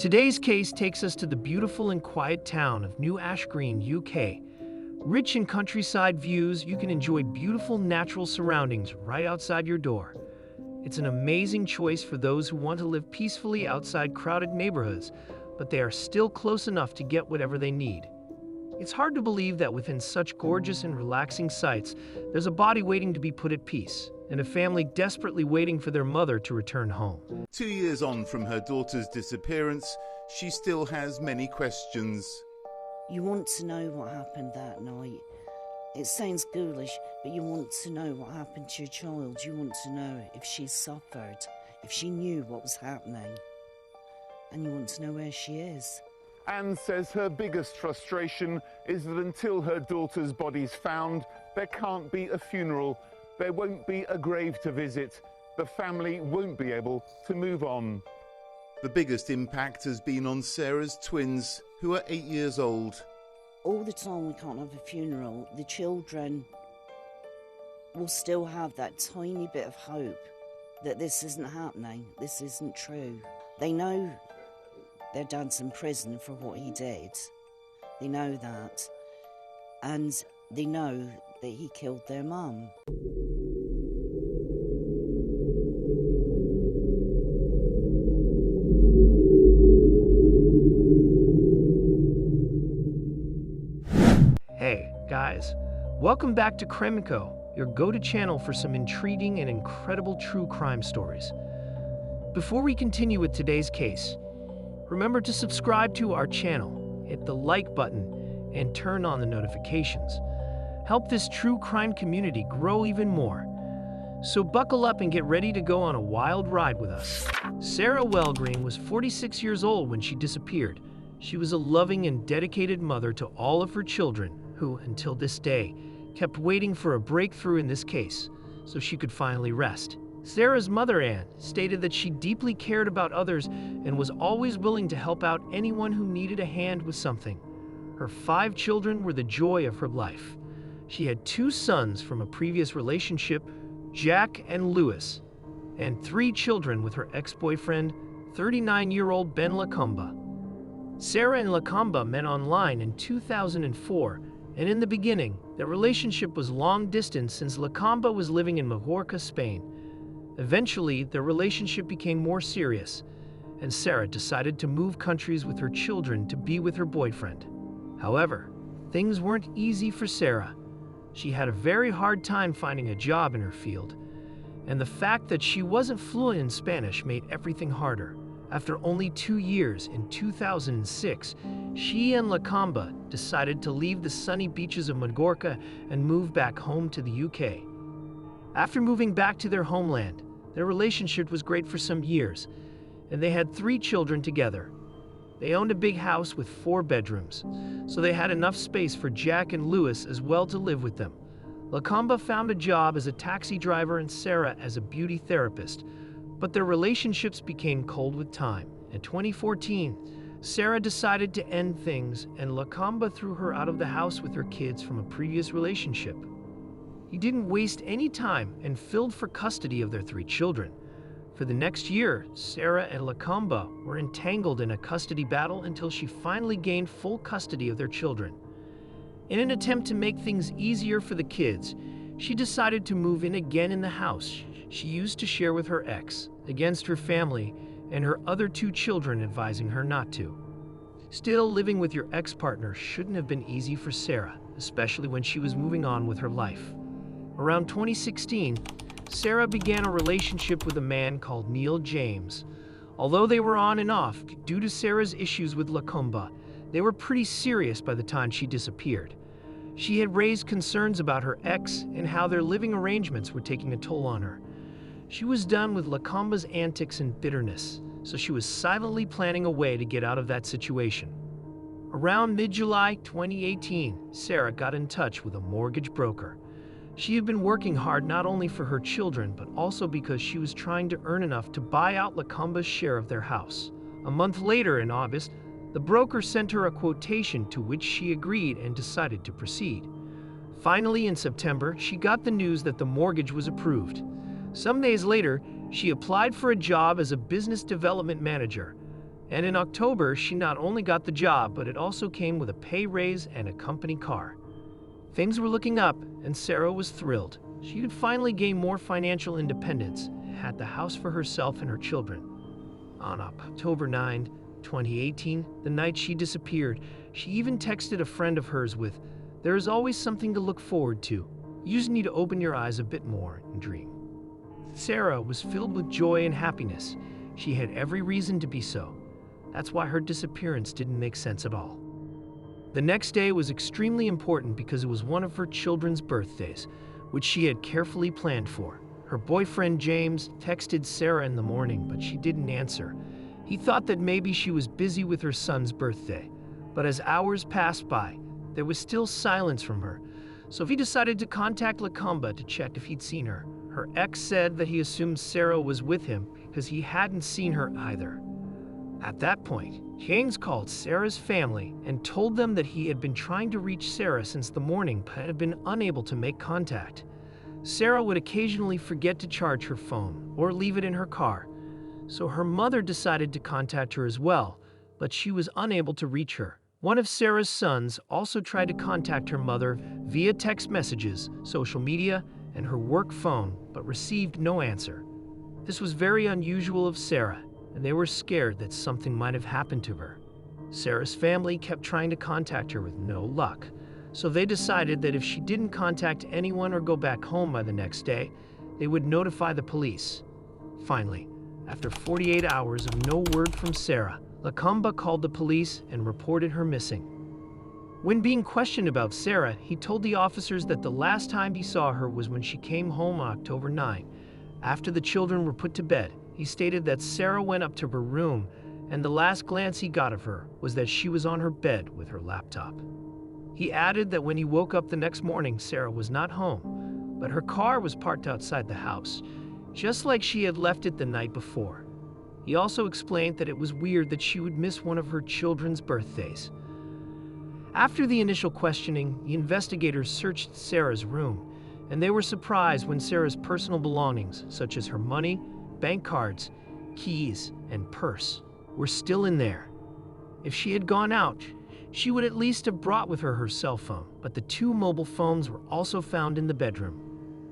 Today's case takes us to the beautiful and quiet town of New Ash Green, UK. Rich in countryside views, you can enjoy beautiful natural surroundings right outside your door. It's an amazing choice for those who want to live peacefully outside crowded neighborhoods, but they are still close enough to get whatever they need. It's hard to believe that within such gorgeous and relaxing sights, there's a body waiting to be put at peace, and a family desperately waiting for their mother to return home. 2 years on from her daughter's disappearance, she still has many questions. You want to know what happened that night. It sounds ghoulish, but you want to know what happened to your child. You want to know if she suffered, if she knew what was happening. And you want to know where she is. Anne says her biggest frustration is that until her daughter's body's found, there can't be a funeral, there won't be a grave to visit, the family won't be able to move on. The biggest impact has been on Sarah's twins, who are 8 years old. All the time we can't have a funeral, the children will still have that tiny bit of hope that this isn't happening, this isn't true. They know their dad's in prison for what he did. They know that. And they know that he killed their mum. Hey, guys. Welcome back to Crimeco, your go-to channel for some intriguing and incredible true crime stories. Before we continue with today's case, remember to subscribe to our channel, hit the like button, and turn on the notifications. Help this true crime community grow even more. So buckle up and get ready to go on a wild ride with us. Sarah Wellgreen was 46 years old when she disappeared. She was a loving and dedicated mother to all of her children who, until this day, kept waiting for a breakthrough in this case so she could finally rest. Sarah's mother, Anne, stated that she deeply cared about others and was always willing to help out anyone who needed a hand with something. Her 5 children were the joy of her life. She had 2 sons from a previous relationship, Jack and Lewis, and 3 children with her ex-boyfriend, 39-year-old Ben Lacomba. Sarah and Lacomba met online in 2004, and in the beginning, their relationship was long distance since Lacomba was living in Majorca, Spain. Eventually, their relationship became more serious, and Sarah decided to move countries with her children to be with her boyfriend. However, things weren't easy for Sarah. She had a very hard time finding a job in her field, and the fact that she wasn't fluent in Spanish made everything harder. After only 2 years, in 2006, she and Lacomba decided to leave the sunny beaches of Majorca and move back home to the UK. After moving back to their homeland, their relationship was great for some years, and they had 3 children together. They owned a big house with 4 bedrooms, so they had enough space for Jack and Lewis as well to live with them. Lacomba found a job as a taxi driver and Sarah as a beauty therapist, but their relationships became cold with time. In 2014, Sarah decided to end things, and Lacomba threw her out of the house with her kids from a previous relationship. He didn't waste any time and filled for custody of their 3 children. For the next year, Sarah and Lacomba were entangled in a custody battle until she finally gained full custody of their children. In an attempt to make things easier for the kids, she decided to move in again in the house she used to share with her ex, against her family and her other 2 children advising her not to. Still, living with your ex-partner shouldn't have been easy for Sarah, especially when she was moving on with her life. Around 2016, Sarah began a relationship with a man called Neil James. Although they were on and off due to Sarah's issues with Lacomba, they were pretty serious by the time she disappeared. She had raised concerns about her ex and how their living arrangements were taking a toll on her. She was done with Lacomba's antics and bitterness, so she was silently planning a way to get out of that situation. Around mid-July 2018, Sarah got in touch with a mortgage broker. She had been working hard not only for her children, but also because she was trying to earn enough to buy out Lacomba's share of their house. A month later, in August, the broker sent her a quotation to which she agreed and decided to proceed. Finally, in September, she got the news that the mortgage was approved. Some days later, she applied for a job as a business development manager. And in October, she not only got the job, but it also came with a pay raise and a company car. Things were looking up, and Sarah was thrilled. She had finally gained more financial independence and had the house for herself and her children. On October 9, 2018, the night she disappeared, she even texted a friend of hers with, "There is always something to look forward to. You just need to open your eyes a bit more and dream." Sarah was filled with joy and happiness. She had every reason to be so. That's why her disappearance didn't make sense at all. The next day was extremely important because it was one of her children's birthdays, which she had carefully planned for. Her boyfriend James texted Sarah in the morning, but she didn't answer. He thought that maybe she was busy with her son's birthday. But as hours passed by, there was still silence from her. So he decided to contact Lacomba to check if he'd seen her. Her ex said that he assumed Sarah was with him because he hadn't seen her either. At that point, James called Sarah's family and told them that he had been trying to reach Sarah since the morning but had been unable to make contact. Sarah would occasionally forget to charge her phone or leave it in her car, so her mother decided to contact her as well, but she was unable to reach her. One of Sarah's sons also tried to contact her mother via text messages, social media, and her work phone, but received no answer. This was very unusual of Sarah, and they were scared that something might have happened to her. Sarah's family kept trying to contact her with no luck, so they decided that if she didn't contact anyone or go back home by the next day, they would notify the police. Finally, after 48 hours of no word from Sarah, Lacomba called the police and reported her missing. When being questioned about Sarah, he told the officers that the last time he saw her was when she came home on October 9. After the children were put to bed, he stated that Sarah went up to her room, and the last glance he got of her was that she was on her bed with her laptop. He added that when he woke up the next morning, Sarah was not home, but her car was parked outside the house, just like she had left it the night before. He also explained that it was weird that she would miss one of her children's birthdays. After the initial questioning, the investigators searched Sarah's room, and they were surprised when Sarah's personal belongings, such as her money, bank cards, keys, and purse, were still in there. If she had gone out, she would at least have brought with her cell phone, but the 2 mobile phones were also found in the bedroom.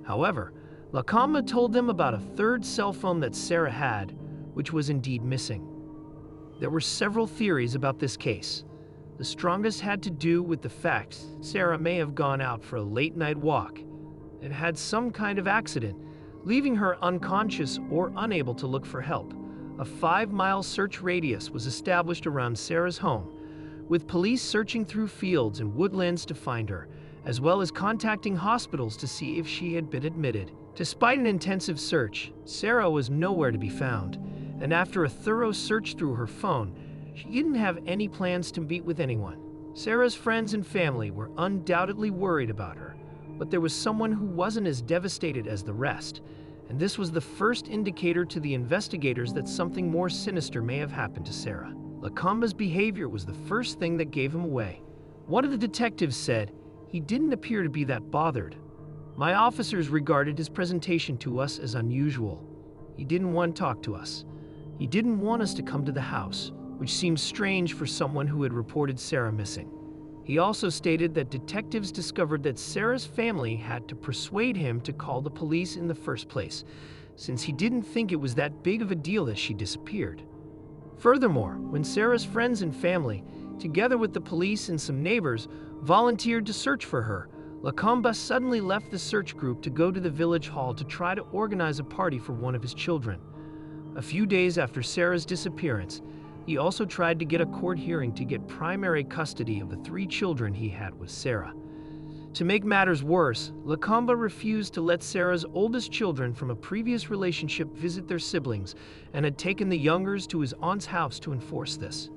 However, Lacomba told them about a 3rd cell phone that Sarah had, which was indeed missing. There were several theories about this case. The strongest had to do with the fact Sarah may have gone out for a late-night walk and had some kind of accident, leaving her unconscious or unable to look for help. A 5-mile search radius was established around Sarah's home, with police searching through fields and woodlands to find her, as well as contacting hospitals to see if she had been admitted. Despite an intensive search, Sarah was nowhere to be found, and after a thorough search through her phone, she didn't have any plans to meet with anyone. Sarah's friends and family were undoubtedly worried about her, but there was someone who wasn't as devastated as the rest, and this was the first indicator to the investigators that something more sinister may have happened to Sarah. Lacomba's behavior was the first thing that gave him away. One of the detectives said, "He didn't appear to be that bothered. My officers regarded his presentation to us as unusual. He didn't want to talk to us. He didn't want us to come to the house, which seems strange for someone who had reported Sarah missing." He also stated that detectives discovered that Sarah's family had to persuade him to call the police in the first place, since he didn't think it was that big of a deal that she disappeared. Furthermore, when Sarah's friends and family, together with the police and some neighbors, volunteered to search for her, Lacomba suddenly left the search group to go to the village hall to try to organize a party for one of his children. A few days after Sarah's disappearance, he also tried to get a court hearing to get primary custody of the 3 children he had with Sarah. To make matters worse, Lacomba refused to let Sarah's oldest children from a previous relationship visit their siblings and had taken the youngers to his aunt's house to enforce this.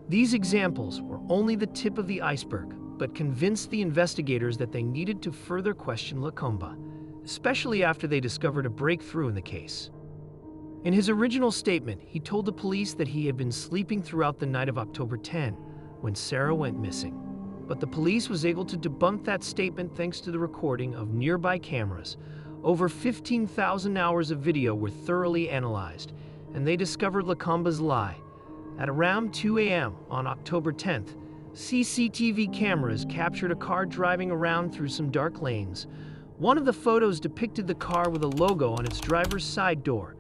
These examples were only the tip of the iceberg, but convinced the investigators that they needed to further question Lacomba, especially after they discovered a breakthrough in the case. In his original statement, he told the police that he had been sleeping throughout the night of October 10 when Sarah went missing. But the police was able to debunk that statement thanks to the recording of nearby cameras. Over 15,000 hours of video were thoroughly analyzed, and they discovered Lacomba's lie. At around 2 a.m. on October 10th, CCTV cameras captured a car driving around through some dark lanes. One of the photos depicted the car with a logo on its driver's side door.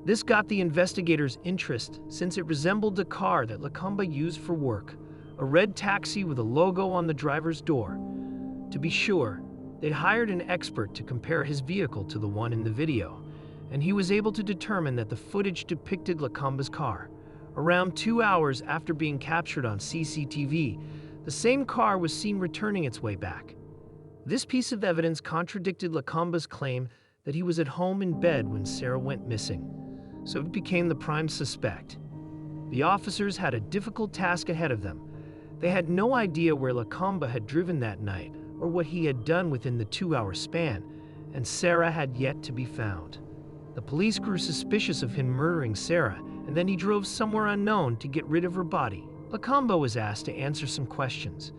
This got the investigators' interest since it resembled the car that Lakamba used for work, a red taxi with a logo on the driver's door. To be sure, they'd hired an expert to compare his vehicle to the one in the video, and he was able to determine that the footage depicted Lakamba's car. Around 2 hours after being captured on CCTV, the same car was seen returning its way back. This piece of evidence contradicted Lakamba's claim that he was at home in bed when Sarah went missing, so it became the prime suspect. The officers had a difficult task ahead of them. They had no idea where Lakamba had driven that night or what he had done within the 2-hour span, and Sarah had yet to be found. The police grew suspicious of him murdering Sarah, and then he drove somewhere unknown to get rid of her body. Lakamba was asked to answer some questions,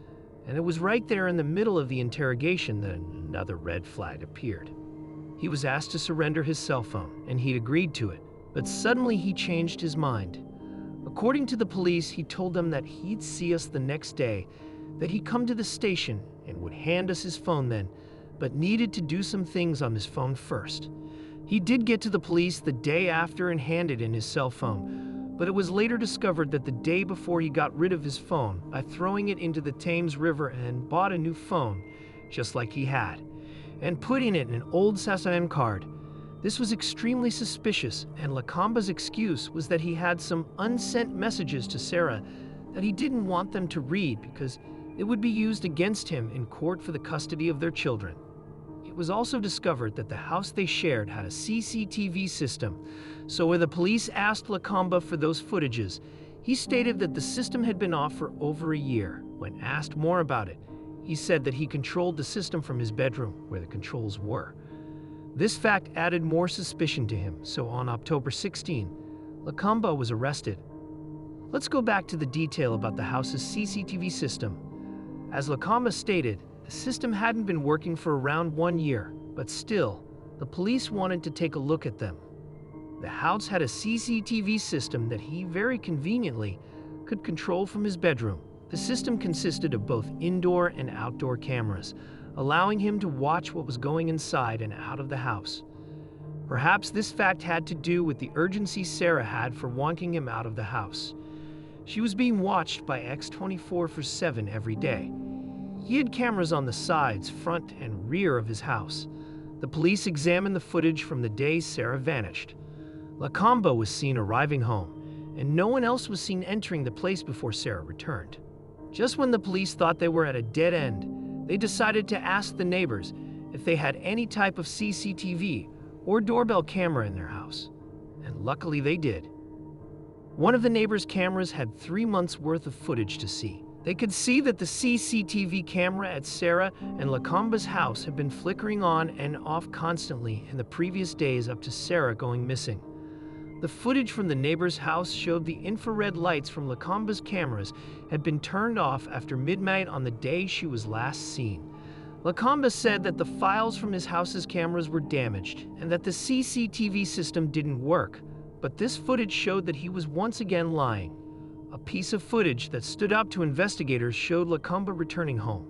and it was right there in the middle of the interrogation that another red flag appeared. He was asked to surrender his cell phone, and he'd agreed to it, but suddenly he changed his mind. According to the police, he told them that he'd see us the next day, that he'd come to the station and would hand us his phone then, but needed to do some things on his phone first. He did get to the police the day after and handed in his cell phone, but it was later discovered that the day before he got rid of his phone by throwing it into the Thames River and bought a new phone, just like he had, and put in it an old SuspectS card. This was extremely suspicious, and Lakamba's excuse was that he had some unsent messages to Sarah that he didn't want them to read because it would be used against him in court for the custody of their children. It was also discovered that the house they shared had a CCTV system, so when the police asked Lakamba for those footages, he stated that the system had been off for over a year. When asked more about it, he said that he controlled the system from his bedroom, where the controls were. This fact added more suspicion to him, so on October 16, Lakamba was arrested. Let's go back to the detail about the house's CCTV system. As Lakamba stated, the system hadn't been working for around 1 year, but still, the police wanted to take a look at them. The house had a CCTV system that he very conveniently could control from his bedroom. The system consisted of both indoor and outdoor cameras, allowing him to watch what was going inside and out of the house. Perhaps this fact had to do with the urgency Sarah had for wanting him out of the house. She was being watched by X 24/7 every day. He had cameras on the sides, front, and rear of his house. The police examined the footage from the day Sarah vanished. Lakamba was seen arriving home, and no one else was seen entering the place before Sarah returned. Just when the police thought they were at a dead end, they decided to ask the neighbors if they had any type of CCTV or doorbell camera in their house, and luckily they did. One of the neighbors' cameras had 3 months' worth of footage to see. They could see that the CCTV camera at Sarah and Lakamba's house had been flickering on and off constantly in the previous days up to Sarah going missing. The footage from the neighbor's house showed the infrared lights from Lakamba's cameras had been turned off after midnight on the day she was last seen. Lakamba said that the files from his house's cameras were damaged and that the CCTV system didn't work, but this footage showed that he was once again lying. A piece of footage that stood out to investigators showed Lakamba returning home,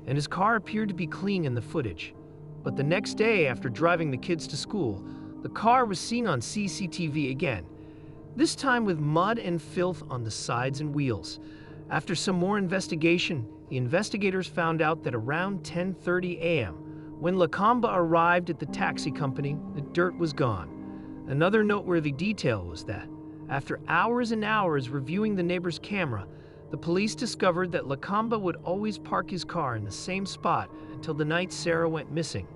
and his car appeared to be clean in the footage. But the next day, after driving the kids to school, the car was seen on CCTV again, this time with mud and filth on the sides and wheels. After some more investigation, the investigators found out that around 10:30 a.m., when Lakamba arrived at the taxi company, the dirt was gone. Another noteworthy detail was that, after hours and hours reviewing the neighbor's camera, the police discovered that Lakamba would always park his car in the same spot until the night Sarah went missing.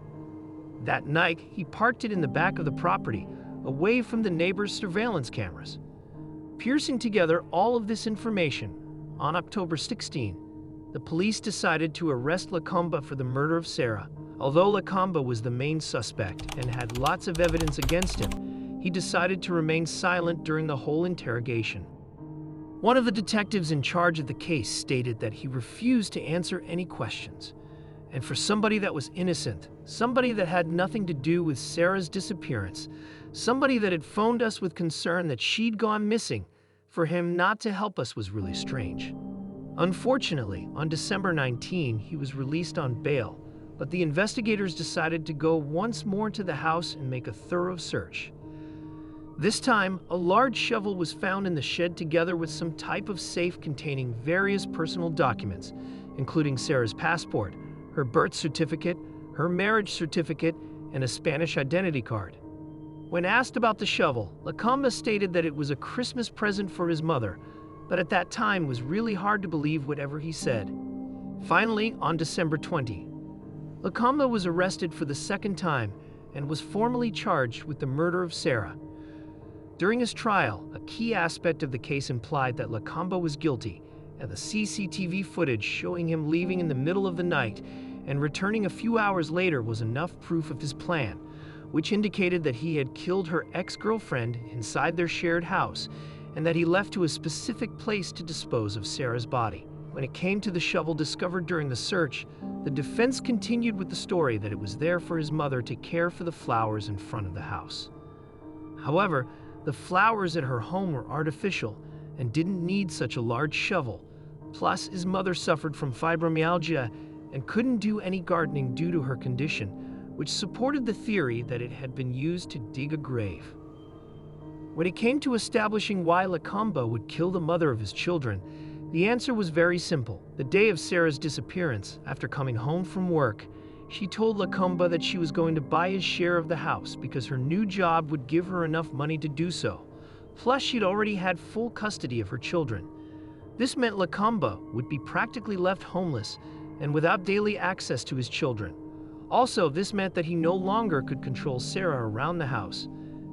That night, he parked it in the back of the property, away from the neighbor's surveillance cameras. Piecing together all of this information, on October 16, the police decided to arrest Lakamba for the murder of Sarah. Although Lakamba was the main suspect and had lots of evidence against him, he decided to remain silent during the whole interrogation. One of the detectives in charge of the case stated that he refused to answer any questions. And for somebody that was innocent, somebody that had nothing to do with Sarah's disappearance, somebody that had phoned us with concern that she'd gone missing, For him not to help us was really strange. Unfortunately, on December 19, he was released on bail, but the investigators decided to go once more to the house and make a thorough search. This time, a large shovel was found in the shed together with some type of safe containing various personal documents, including Sarah's passport, her birth certificate, her marriage certificate, and a Spanish identity card. When asked about the shovel, Lacombe stated that it was a Christmas present for his mother, but at that time was really hard to believe whatever he said. Finally, on December 20, Lacombe was arrested for the second time and was formally charged with the murder of Sarah. During his trial, a key aspect of the case implied that Lacombe was guilty, and the CCTV footage showing him leaving in the middle of the night and returning a few hours later was enough proof of his plan, which indicated that he had killed her ex-girlfriend inside their shared house and that he left to a specific place to dispose of Sarah's body. When it came to the shovel discovered during the search, the defense continued with the story that it was there for his mother to care for the flowers in front of the house. However, the flowers at her home were artificial and didn't need such a large shovel. Plus, his mother suffered from fibromyalgia and couldn't do any gardening due to her condition, which supported the theory that it had been used to dig a grave. When it came to establishing why Lacombe would kill the mother of his children, the answer was very simple. The day of Sarah's disappearance, after coming home from work, she told Lacombe that she was going to buy his share of the house because her new job would give her enough money to do so. Plus, she'd already had full custody of her children. This meant Lacombe would be practically left homeless and without daily access to his children. Also, this meant that he no longer could control Sarah around the house,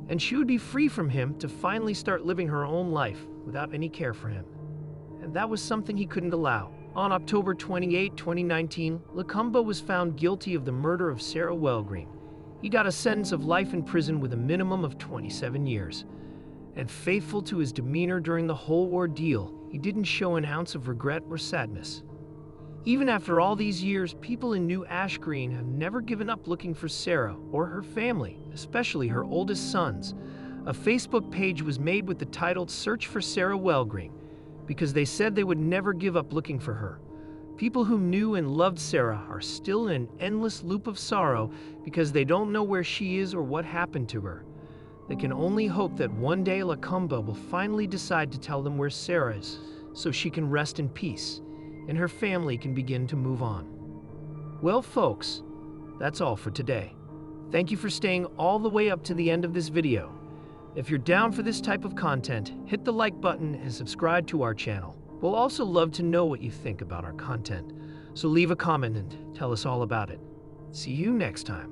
and she would be free from him to finally start living her own life without any care for him. And that was something he couldn't allow. On October 28, 2019, Lacombe was found guilty of the murder of Sarah Wellgreen. He got a sentence of life in prison with a minimum of 27 years. And faithful to his demeanor during the whole ordeal, he didn't show an ounce of regret or sadness. Even after all these years, people in New Ash Green have never given up looking for Sarah or her family, especially her oldest sons. A Facebook page was made with the title "Search for Sarah Wellgreen," because they said they would never give up looking for her. People who knew and loved Sarah are still in an endless loop of sorrow because they don't know where she is or what happened to her. They can only hope that one day Lacombe will finally decide to tell them where Sarah is, so she can rest in peace and her family can begin to move on. Well, folks, that's all for today. Thank you for staying all the way up to the end of this video. If you're down for this type of content, hit the like button and subscribe to our channel. We'll also love to know what you think about our content, so leave a comment and tell us all about it. See you next time.